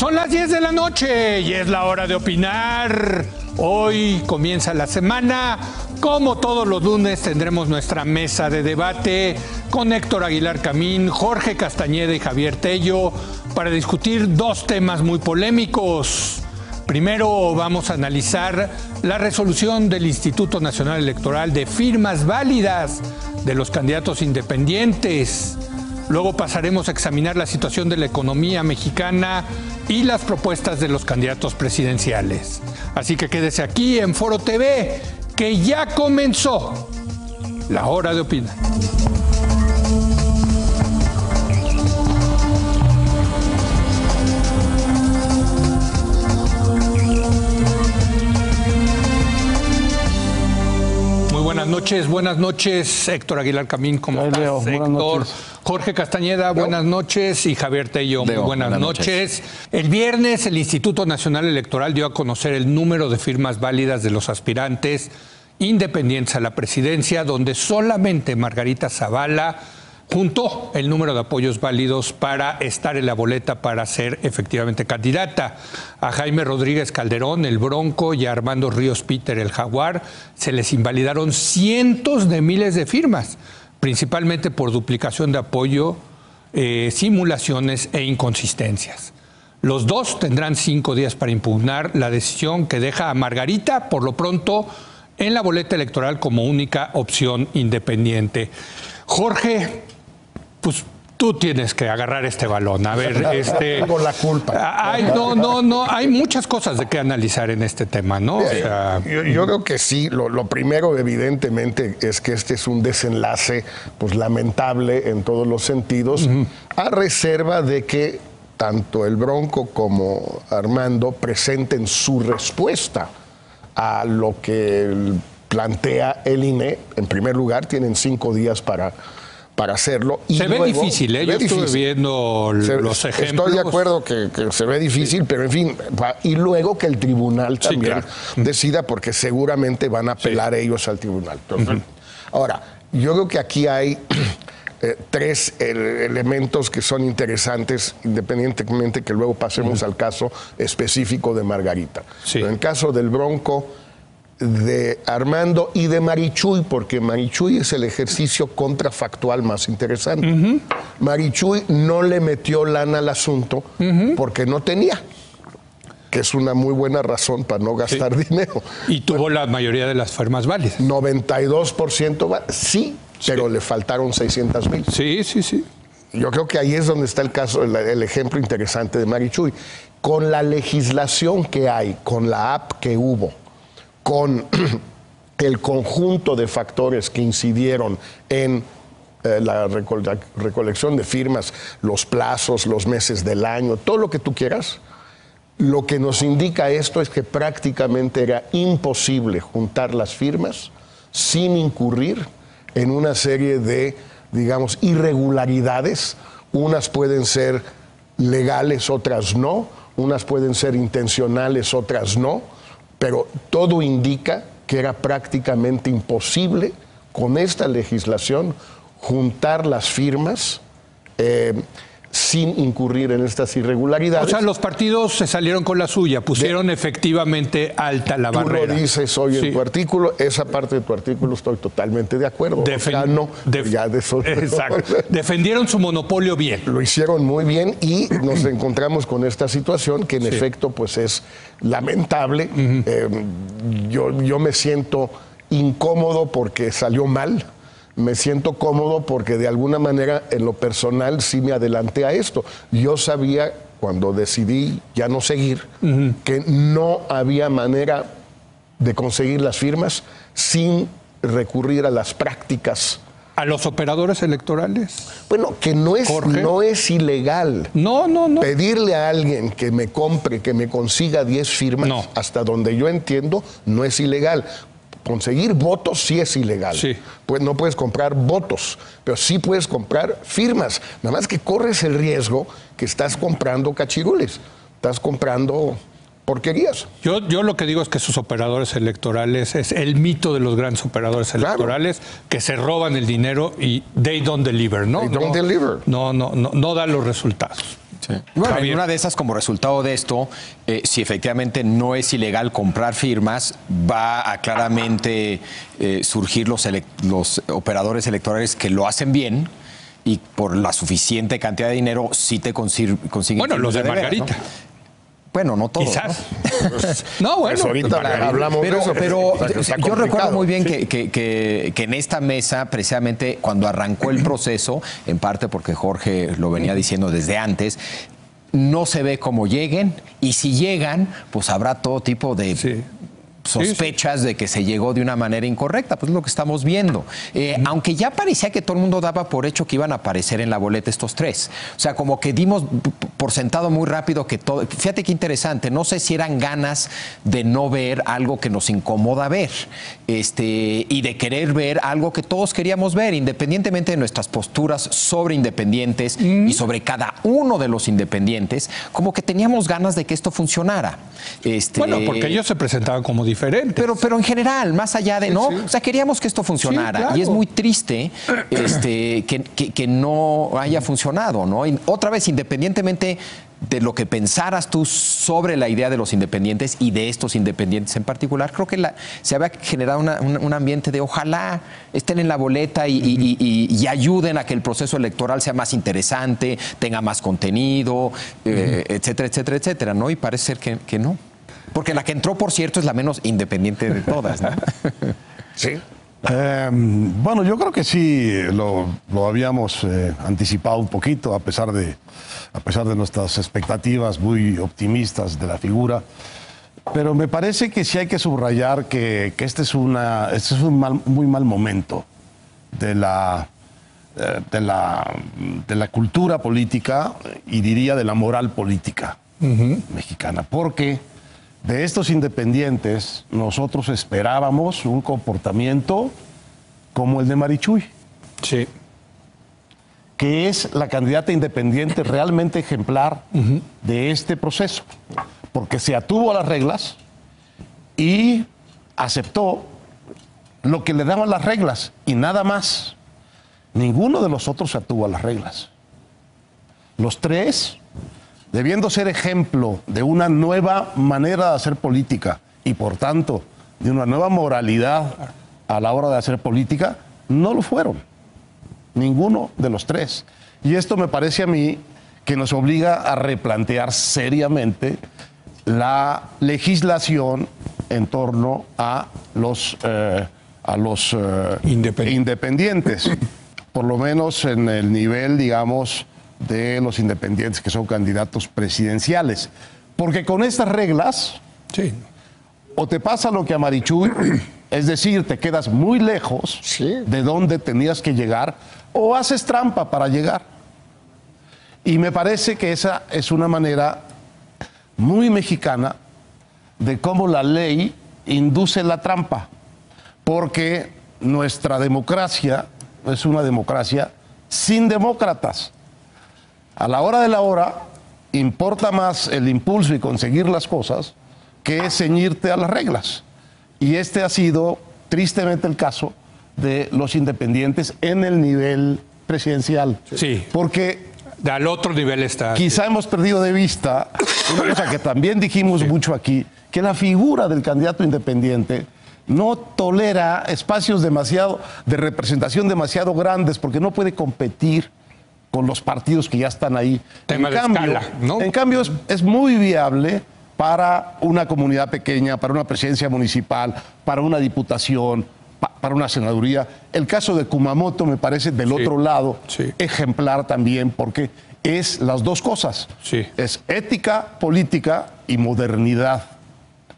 Son las 10 de la noche y es la hora de opinar. Hoy comienza la semana. Como todos los lunes tendremos nuestra mesa de debate con Héctor Aguilar Camín, Jorge Castañeda y Javier Tello para discutir dos temas muy polémicos. Primero vamos a analizar la resolución del Instituto Nacional Electoral de firmas válidas de los candidatos independientes. Luego pasaremos a examinar la situación de la economía mexicana y las propuestas de los candidatos presidenciales. Así que quédese aquí en Foro TV, que ya comenzó la hora de opinar. Buenas noches, Héctor Aguilar Camín, ¿cómo estás, Héctor? Jorge Castañeda, buenas noches, y Javier Tello, muy buenas noches. El viernes el Instituto Nacional Electoral dio a conocer el número de firmas válidas de los aspirantes independientes a la presidencia, donde solamente Margarita Zavala juntó el número de apoyos válidos para estar en la boleta para ser efectivamente candidata. A Jaime Rodríguez Calderón, el Bronco, y a Armando Ríos Peter, el Jaguar, se les invalidaron cientos de miles de firmas, principalmente por duplicación de apoyo, simulaciones e inconsistencias. Los dos tendrán 5 días para impugnar la decisión que deja a Margarita, por lo pronto, en la boleta electoral como única opción independiente. Jorge, pues tú tienes que agarrar este balón. A ver, tengo la culpa. Hay muchas cosas de qué analizar en este tema, ¿no? O sea, yo creo que sí. Lo primero, evidentemente, es que este es un desenlace, pues, lamentable en todos los sentidos, a reserva de que tanto el Bronco como Armando presenten su respuesta a lo que plantea el INE. En primer lugar, tienen 5 días para hacerlo. Y se ve difícil, ¿eh? Yo estuve viendo los ejemplos. Estoy de acuerdo que se ve difícil, pero en fin, y luego que el tribunal también decida, porque seguramente van a apelar ellos al tribunal. Entonces, ahora, yo creo que aquí hay 3 elementos que son interesantes, independientemente que luego pasemos al caso específico de Margarita. En el caso del Bronco, de Armando y de Marichuy, porque Marichuy es el ejercicio contrafactual más interesante. Marichuy no le metió lana al asunto porque no tenía, que es una muy buena razón para no gastar dinero. Y tuvo la mayoría de las firmas válidas. 92% sí, pero le faltaron 600,000. Sí. Yo creo que ahí es donde está el caso, el ejemplo interesante de Marichuy. Con la legislación que hay, con la app que hubo, con el conjunto de factores que incidieron en la recolección de firmas, los plazos, los meses del año, todo lo que tú quieras, lo que nos indica esto es que prácticamente era imposible juntar las firmas sin incurrir en una serie de, digamos, irregularidades. Unas pueden ser legales, otras no, unas pueden ser intencionales, otras no, pero todo indica que era prácticamente imposible con esta legislación juntar las firmas sin incurrir en estas irregularidades. O sea, los partidos se salieron con la suya, pusieron efectivamente alta la barrera. Tú lo dices hoy en tu artículo, esa parte de tu artículo estoy totalmente de acuerdo. Exacto. Defendieron su monopolio bien. Lo hicieron muy bien y nos encontramos con esta situación que en efecto pues es lamentable. Yo me siento incómodo porque salió mal. Me siento cómodo porque de alguna manera en lo personal sí me adelanté a esto. Yo sabía cuando decidí ya no seguir que no había manera de conseguir las firmas sin recurrir a las prácticas. ¿A los operadores electorales? Bueno, que no es ilegal. No. Pedirle a alguien que me compre, que me consiga 10 firmas, hasta donde yo entiendo, no es ilegal. Conseguir votos sí es ilegal. Pues no puedes comprar votos, pero sí puedes comprar firmas. Nada más que corres el riesgo que estás comprando cachirules, estás comprando porquerías. Yo lo que digo es que sus operadores electorales, es el mito de los grandes operadores electorales, que se roban el dinero y they don't deliver, ¿no? They don't deliver. No dan los resultados. Sí. Bueno, en una de esas, como resultado de esto, si efectivamente no es ilegal comprar firmas, va a claramente surgir los operadores electorales que lo hacen bien y por la suficiente cantidad de dinero sí te consiguen. Bueno, los de Margarita. ¿no? Bueno, no todos. Quizás. ¿No? Bueno, pues ahorita hablamos de eso. Pero yo recuerdo muy bien que en esta mesa, precisamente cuando arrancó el proceso, en parte porque Jorge lo venía diciendo desde antes, no se ve cómo lleguen, y si llegan, pues habrá todo tipo de sospechas de que se llegó de una manera incorrecta, pues es lo que estamos viendo. Aunque ya parecía que todo el mundo daba por hecho que iban a aparecer en la boleta estos tres. O sea, como que dimos por sentado muy rápido que todo... Fíjate qué interesante, no sé si eran ganas de no ver algo que nos incomoda ver, y de querer ver algo que todos queríamos ver, independientemente de nuestras posturas sobre independientes y sobre cada uno de los independientes, como que teníamos ganas de que esto funcionara. Bueno, porque ellos se presentaban como diferentes. Pero en general, más allá de, ¿no? Sí. O sea, queríamos que esto funcionara. Sí, claro. Y es muy triste que no haya funcionado, ¿no? Y otra vez, independientemente de lo que pensaras tú sobre la idea de los independientes y de estos independientes en particular, creo que se había generado un ambiente de ojalá estén en la boleta y ayuden a que el proceso electoral sea más interesante, tenga más contenido, etcétera, etcétera, etcétera, ¿no? Y parece ser que no. Porque la que entró, por cierto, es la menos independiente de todas, ¿no? Sí. Bueno, yo creo que sí lo habíamos anticipado un poquito, a pesar de nuestras expectativas muy optimistas de la figura. Pero me parece que sí hay que subrayar que este es un muy mal momento de la cultura política y diría de la moral política mexicana, porque de estos independientes nosotros esperábamos un comportamiento como el de Marichuy. Sí. Que es la candidata independiente realmente ejemplar de este proceso, porque se atuvo a las reglas y aceptó lo que le daban las reglas y nada más. Ninguno de los otros se atuvo a las reglas. Los tres, debiendo ser ejemplo de una nueva manera de hacer política y por tanto de una nueva moralidad a la hora de hacer política, no lo fueron. Ninguno de los tres. Y esto me parece a mí que nos obliga a replantear seriamente la legislación en torno a los independientes. Por lo menos en el nivel, digamos, de los independientes que son candidatos presidenciales. Porque con estas reglas, o te pasa lo que a Marichuy, es decir, te quedas muy lejos de donde tenías que llegar, o haces trampa para llegar. Y me parece que esa es una manera muy mexicana de cómo la ley induce la trampa, porque nuestra democracia es una democracia sin demócratas. A la hora de la hora, importa más el impulso y conseguir las cosas que ceñirte a las reglas. Y este ha sido, tristemente, el caso de los independientes en el nivel presidencial. Sí. Porque al otro nivel está. Quizá hemos perdido de vista una cosa que también dijimos mucho aquí, que la figura del candidato independiente no tolera espacios de representación demasiado grandes, porque no puede competir con los partidos que ya están ahí. Tema de escala, ¿no? En cambio, es muy viable para una comunidad pequeña, para una presidencia municipal, para una diputación, para una senaduría. El caso de Kumamoto me parece del otro lado ejemplar también, porque es las dos cosas. Es ética política y modernidad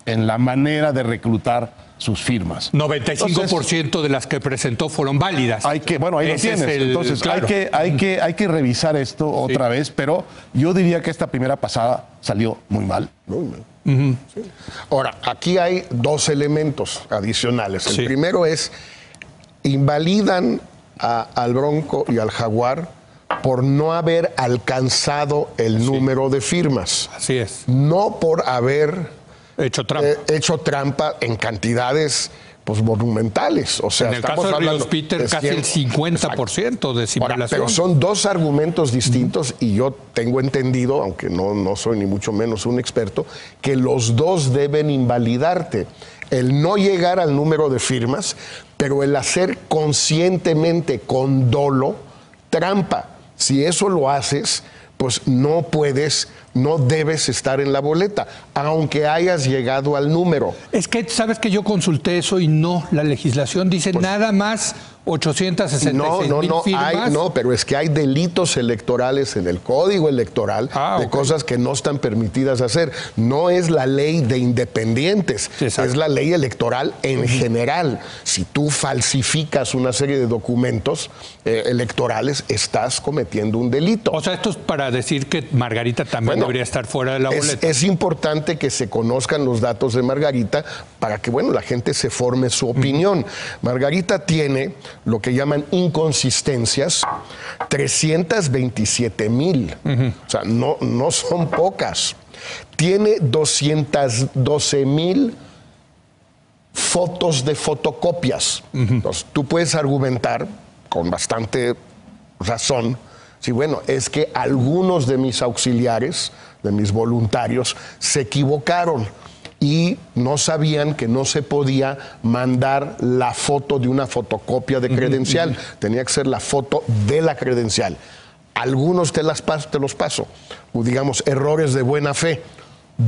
en la manera de reclutar sus firmas. 95% de las que presentó fueron válidas. Bueno, ahí lo tienes. Entonces, claro, hay que revisar esto otra vez, pero yo diría que esta primera pasada salió muy mal. Muy mal. Ahora, aquí hay dos elementos adicionales. El primero es, invalidan al Bronco y al Jaguar por no haber alcanzado el número de firmas. Así es. No por haber hecho trampa en cantidades pues monumentales. O sea, en el caso de Ríos Peter, casi el 50% de simulación. Ahora, pero son dos argumentos distintos y yo tengo entendido, aunque no soy ni mucho menos un experto, que los dos deben invalidarte. El no llegar al número de firmas, pero el hacer conscientemente, con dolo, trampa. Si eso lo haces, pues no debes estar en la boleta, aunque hayas llegado al número. Es que, ¿sabes que yo consulté eso y no? La legislación dice pues, nada más 866,000 firmas. No, pero es que hay delitos electorales en el Código Electoral de cosas que no están permitidas hacer. No es la ley de independientes, es la ley electoral en general. Si tú falsificas una serie de documentos electorales, estás cometiendo un delito. O sea, esto es para decir que Margarita también debería estar fuera de la boleta. Es importante que se conozcan los datos de Margarita para que, la gente se forme su opinión. Margarita tiene lo que llaman inconsistencias, 327,000. O sea, no son pocas. Tiene 212,000 fotos de fotocopias. Entonces, tú puedes argumentar con bastante razón, sí, es que algunos de mis auxiliares, de mis voluntarios, se equivocaron y no sabían que no se podía mandar la foto de una fotocopia de credencial. Tenía que ser la foto de la credencial. Algunos te los paso. Digamos, errores de buena fe.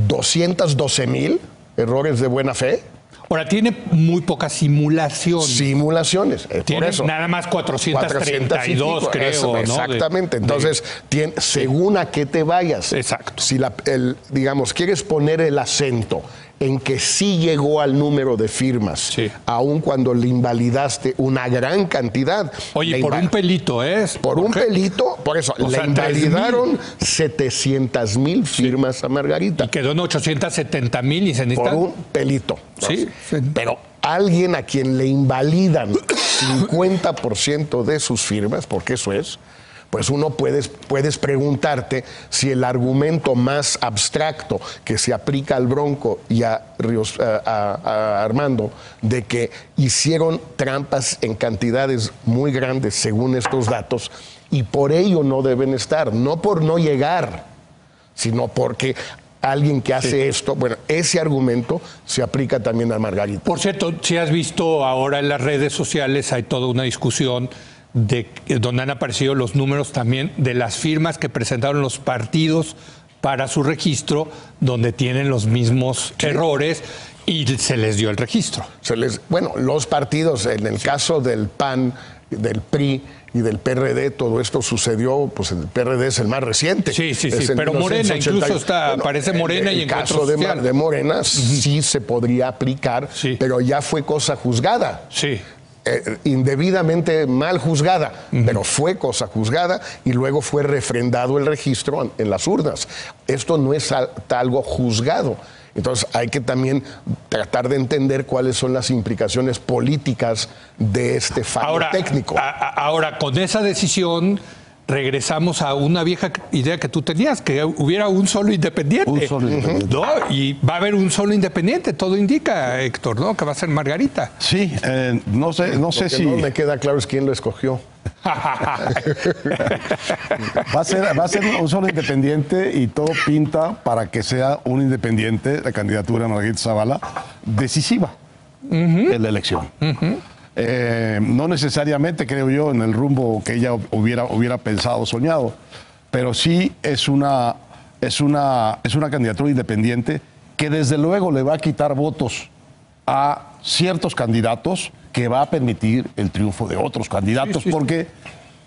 212,000 errores de buena fe. Ahora, tiene muy poca simulación. Simulaciones, tiene por eso. Nada más 432, creo. Eso, exactamente. Entonces, según a qué te vayas. Exacto. Si quieres poner el acento en que sí llegó al número de firmas, aun cuando le invalidaste una gran cantidad. Oye, por un pelito, Por un pelito, por eso, le invalidaron 700,000 firmas a Margarita. Y quedó en 870,000 y se necesita... Por un pelito. Sí. Pero alguien a quien le invalidan 50% de sus firmas, porque eso es, pues uno puedes preguntarte si el argumento más abstracto que se aplica al Bronco y a Armando, de que hicieron trampas en cantidades muy grandes según estos datos, y por ello no deben estar, no por no llegar, sino porque alguien que hace esto, ese argumento se aplica también a Margarita. Por cierto, si has visto ahora en las redes sociales, hay toda una discusión donde han aparecido los números también de las firmas que presentaron los partidos para su registro, donde tienen los mismos errores y se les dio el registro. Los partidos, en el caso del PAN, del PRI y del PRD, todo esto sucedió, pues el PRD es el más reciente. Sí, pero Morena incluso aparece Morena y en caso de Morena sí se podría aplicar, pero ya fue cosa juzgada. Sí. Indebidamente mal juzgada, pero fue cosa juzgada y luego fue refrendado el registro en las urnas. Esto no es algo juzgado. Entonces hay que también tratar de entender cuáles son las implicaciones políticas de este fallo técnico. Ahora, con esa decisión regresamos a una vieja idea que tú tenías, que hubiera un solo independiente. Un solo independiente. ¿No? Y va a haber un solo independiente, todo indica, Héctor, ¿no? Que va a ser Margarita. Sí, no sé si... No me queda claro es quién lo escogió. Va a ser un solo independiente y todo pinta para que sea un independiente, la candidatura de Margarita Zavala, decisiva en la elección. No necesariamente, creo yo, en el rumbo que ella hubiera pensado, soñado, pero sí es una candidatura independiente que desde luego le va a quitar votos a ciertos candidatos, que va a permitir el triunfo de otros candidatos, porque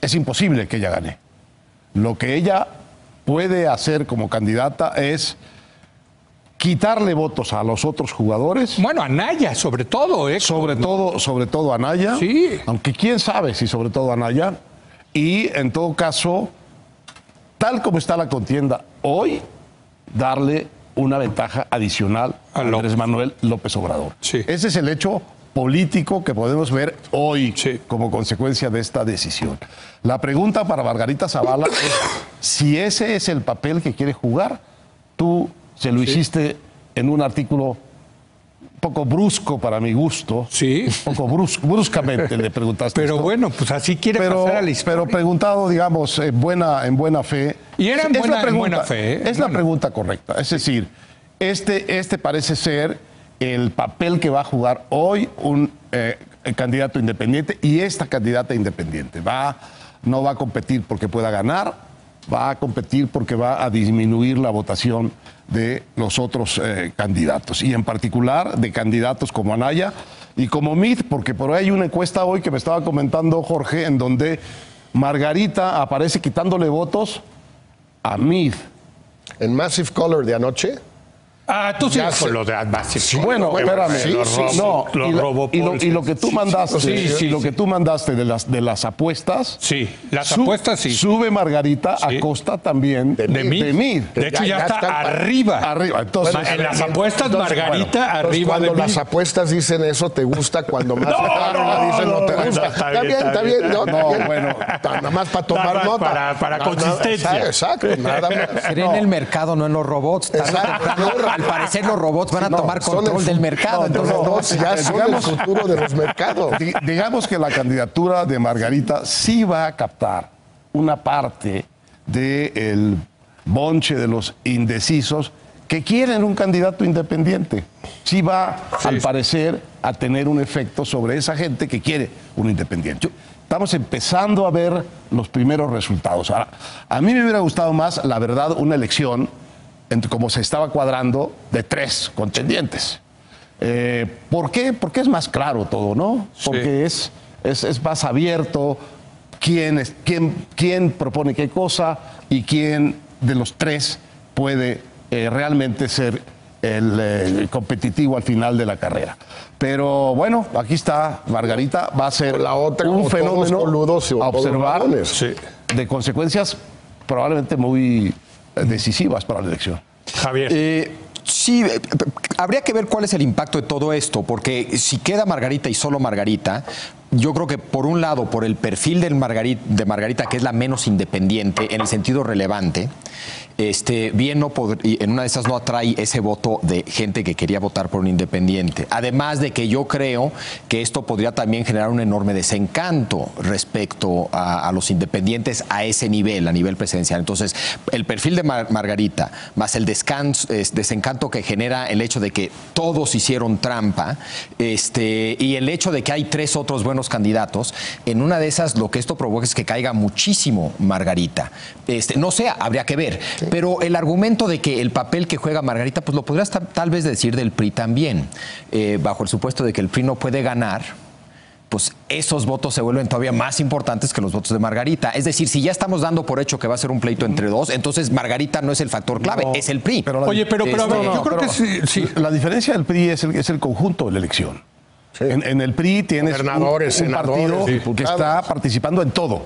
es imposible que ella gane. Lo que ella puede hacer como candidata es quitarle votos a los otros jugadores. Bueno, a Anaya, sobre todo, Sobre todo a Anaya. Sí. Aunque quién sabe si sobre todo a Anaya. Y en todo caso, tal como está la contienda hoy, darle una ventaja adicional a Andrés Manuel López Obrador. Sí. Ese es el hecho político que podemos ver hoy como consecuencia de esta decisión. La pregunta para Margarita Zavala es si ese es el papel que quiere jugar. Tú se lo hiciste en un artículo poco brusco para mi gusto. Sí. Un poco bruscamente le preguntaste. Pero esto. bueno, pues así quiere pasar a la historia. Pero preguntado, digamos, en buena fe. Y era en buena fe. Es la pregunta correcta. Es decir, este parece ser el papel que va a jugar hoy un candidato independiente y esta candidata independiente. No va a competir porque pueda ganar, va a competir porque va a disminuir la votación de los otros candidatos, y en particular de candidatos como Anaya y como Meade, porque por ahí hay una encuesta hoy que me estaba comentando Jorge, en donde Margarita aparece quitándole votos a Meade. En Massive Color de anoche. Tú sí con lo de Massive Color. Bueno, espérame. Y lo que tú mandaste, lo que tú mandaste de las apuestas. Sí, las apuestas sí. Sube Margarita a costa también de Meade. De hecho, ya está arriba. Entonces, en las apuestas, Margarita arriba de Meade. Cuando las apuestas dicen eso, te gusta. Cuando más dicen no te gusta. Está bien. Bueno. Nada más para tomar nota. Para consistencia. Exacto, nada más. Creen en el mercado, no en los robots. Al parecer los robots van a tomar control del mercado. Entonces, los robots ya son el futuro de los mercados. Digamos que la candidatura de Margarita sí va a captar una parte del bonche de los indecisos que quieren un candidato independiente. Sí va, al parecer, a tener un efecto sobre esa gente que quiere un independiente. Estamos empezando a ver los primeros resultados. Ahora, a mí me hubiera gustado más, la verdad, una elección como se estaba cuadrando, de 3 contendientes. ¿Por qué? Porque es más claro todo, ¿no? Porque es más abierto quién propone qué cosa y quién de los 3 puede realmente ser el competitivo al final de la carrera. Pero bueno, aquí está Margarita, va a ser la otra, un fenómeno a observar de consecuencias probablemente muy decisivas para la elección. Javier. Sí, habría que ver cuál es el impacto de todo esto, porque si queda Margarita y solo Margarita, yo creo que por un lado, por el perfil de Margarita, que es la menos independiente en el sentido relevante, bien en una de esas no atrae ese voto de gente que quería votar por un independiente. Además de que yo creo que esto podría también generar un enorme desencanto respecto a los independientes a ese nivel, a nivel presidencial. Entonces, el perfil de Margarita, más el desencanto que genera el hecho de que todos hicieron trampa, y el hecho de que hay 3 otros buenos candidatos, en una de esas lo que esto provoca es que caiga muchísimo Margarita. No sé, habría que ver. Sí. Pero el argumento de que el papel que juega Margarita, pues lo podrías tal vez decir del PRI también, bajo el supuesto de que el PRI no puede ganar, pues esos votos se vuelven todavía más importantes que los votos de Margarita. Es decir, si ya estamos dando por hecho que va a ser un pleito entre 2, entonces Margarita no es el factor clave, es el PRI. Pero a ver, yo creo que sí. La diferencia del PRI es el conjunto de la elección. Sí. En el PRI tienes un partido que está participando en todo.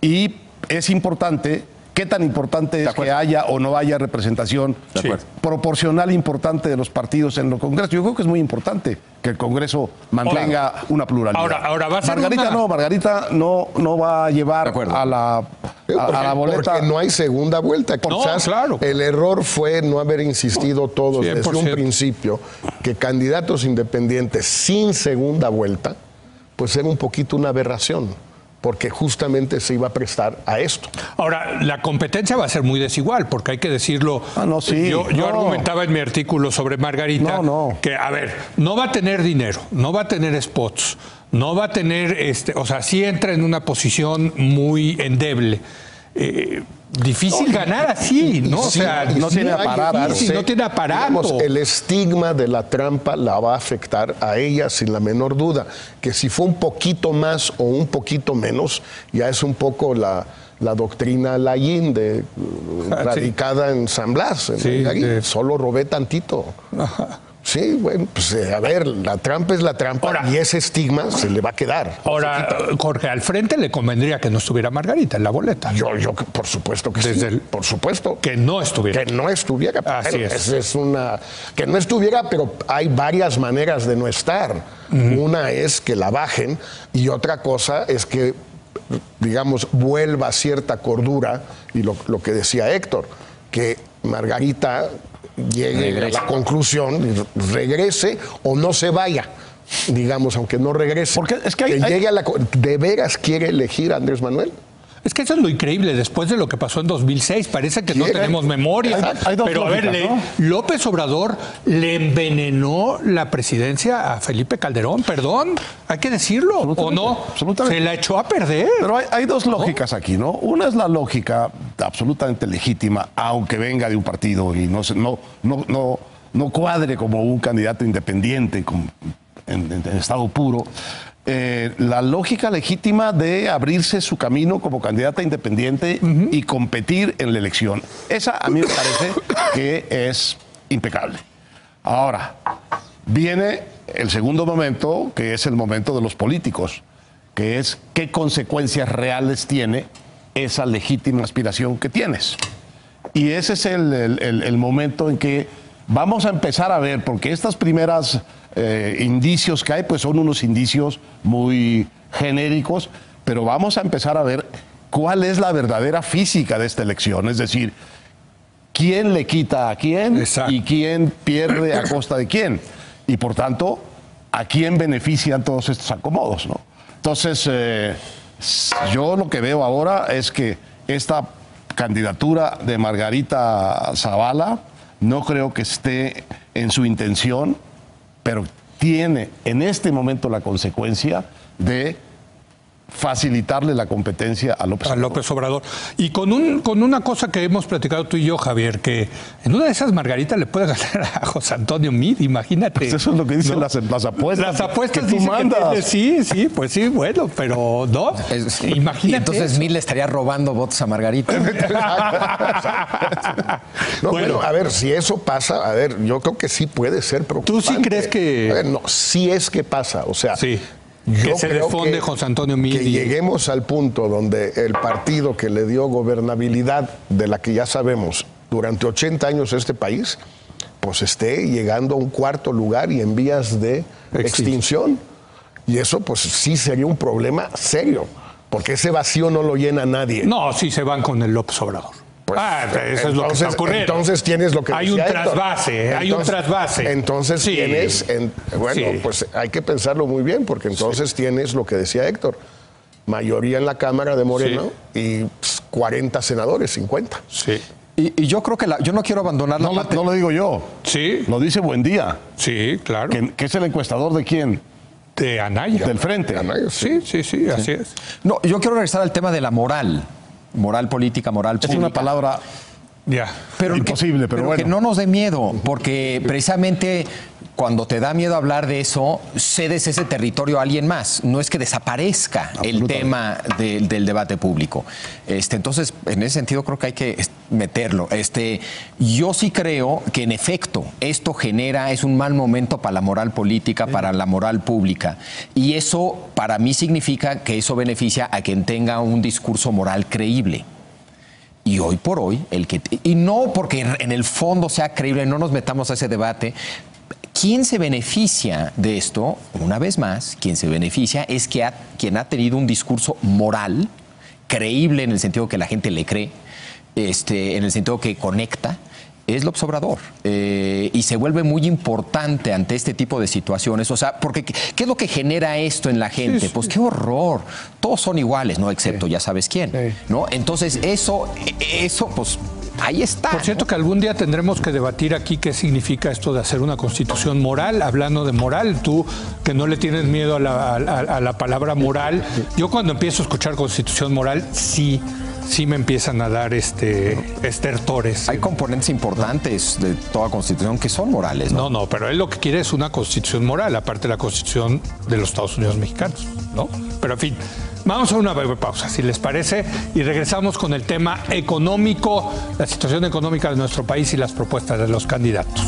Y es importante, qué tan importante es que haya o no haya representación proporcional importante de los partidos en los congresos. Yo creo que es muy importante que el Congreso mantenga una pluralidad. Ahora va a ser Margarita no va a llevar a la boleta. Porque no hay segunda vuelta. Quizás el error fue no haber insistido todos 100%. Desde un principio que candidatos independientes sin segunda vuelta, pues era un poquito una aberración, porque justamente se iba a prestar a esto. Ahora, la competencia va a ser muy desigual, porque hay que decirlo. Yo argumentaba en mi artículo sobre Margarita que, a ver, no va a tener dinero, no va a tener spots, no va a tener, o sea, sí entra en una posición muy endeble. Difícil ganar así, ¿no? O sea, no tiene aparato. No tiene aparato. Digamos, el estigma de la trampa la va a afectar a ella sin la menor duda. Que si fue un poquito más o un poquito menos, ya es un poco la doctrina Allende, radicada en San Blas. Solo robé tantito. Ajá. Sí, bueno, pues a ver, la trampa es la trampa y ese estigma se le va a quedar. Ahora, Jorge, al frente le convendría que no estuviera Margarita en la boleta. Yo por supuesto que sí. Por supuesto. Que no estuviera. Que no estuviera. Así es. Que no estuviera, pero hay varias maneras de no estar. Una es que la bajen y otra cosa es que, digamos, vuelva a cierta cordura y lo que decía Héctor, que Margarita llegue a la conclusión y regrese o no se vaya, digamos, aunque no regrese. Porque es que llegue a ¿de veras quiere elegir a Andrés Manuel? Es que eso es lo increíble, después de lo que pasó en 2006, parece que no tenemos memoria. Pero a ver, López Obrador le envenenó la presidencia a Felipe Calderón, perdón, hay que decirlo, ¿o no? Se la echó a perder. Pero hay dos lógicas aquí, ¿no? Una es la lógica absolutamente legítima, aunque venga de un partido y no cuadre como un candidato independiente en estado puro. La lógica legítima de abrirse su camino como candidata independiente y competir en la elección. Esa a mí me parece que es impecable. Ahora, viene el segundo momento, que es el momento de los políticos, que es qué consecuencias reales tiene esa legítima aspiración que tienes. Y ese es el momento en que vamos a empezar a ver, porque estas primeras indicios que hay, pues son unos indicios muy genéricos, pero vamos a empezar a ver cuál es la verdadera física de esta elección, es decir, quién le quita a quién. Exacto. Y quién pierde a costa de quién, y por tanto, a quién benefician todos estos acomodos, ¿no? Entonces, yo lo que veo ahora es que esta candidatura de Margarita Zavala no creo que esté en su intención, pero tiene en este momento la consecuencia de facilitarle la competencia a López Obrador. Y con una cosa que hemos platicado tú y yo, Javier, que en una de esas Margarita le puede ganar a José Antonio Meade, imagínate. Pues eso es lo que dicen, ¿no? las apuestas. Las apuestas que tú mandas. Sí, pues sí, bueno, pero no. Imagínate. Y entonces Meade le estaría robando votos a Margarita. No, bueno, a ver, si eso pasa, a ver, yo creo que sí puede ser preocupante. ¿Tú sí crees que...? A ver, no, sí es que pasa, o sea... Sí. Que se defonde José Antonio Meade. Que lleguemos al punto donde el partido que le dio gobernabilidad, de la que ya sabemos, durante 80 años a este país, pues esté llegando a un cuarto lugar y en vías de extinción. Y eso pues sí sería un problema serio, porque ese vacío no lo llena nadie. No, sí se van con el López Obrador. Pues, eso es lo que está ocurriendo. Entonces tienes lo que hay un trasvase, Entonces sí. tienes, pues hay que pensarlo muy bien, porque entonces tienes lo que decía Héctor, mayoría en la Cámara de Morena y 40 senadores, 50. Sí. Y yo creo que yo no quiero abandonar la parte... No lo digo yo. Sí. Lo dice Buendía. Sí, claro. ¿Que es el encuestador de quién? De Anaya. Del Frente. Anaya, sí, así es. No, yo quiero regresar al tema de la moral política, moral pública. Es una palabra imposible, pero bueno. Que no nos dé miedo, porque precisamente cuando te da miedo hablar de eso, cedes ese territorio a alguien más. No es que desaparezca el tema del debate público. Entonces, en ese sentido creo que hay que meterlo. Yo sí creo que en efecto esto es un mal momento para la moral política, para la moral pública. Y eso para mí significa que eso beneficia a quien tenga un discurso moral creíble. Y hoy por hoy, y no porque en el fondo sea creíble, no nos metamos a ese debate. ¿Quién se beneficia de esto? Una vez más, quien se beneficia es quien ha tenido un discurso moral, creíble en el sentido que la gente le cree, en el sentido que conecta, es López Obrador. Y se vuelve muy importante ante este tipo de situaciones. O sea, porque ¿qué es lo que genera esto en la gente? Sí. Pues qué horror. Todos son iguales, ¿no? Excepto ya sabes quién. Sí. ¿No? Entonces, eso, pues, ahí está. Por cierto, que algún día tendremos que debatir aquí qué significa esto de hacer una constitución moral. Hablando de moral, tú que no le tienes miedo a la palabra moral. Yo cuando empiezo a escuchar constitución moral, sí me empiezan a dar estertores. Hay componentes importantes de toda constitución que son morales, ¿no? No, pero él lo que quiere es una constitución moral, aparte de la constitución de los Estados Unidos mexicanos, ¿no? Pero en fin, vamos a una breve pausa, si les parece, y regresamos con el tema económico, la situación económica de nuestro país y las propuestas de los candidatos.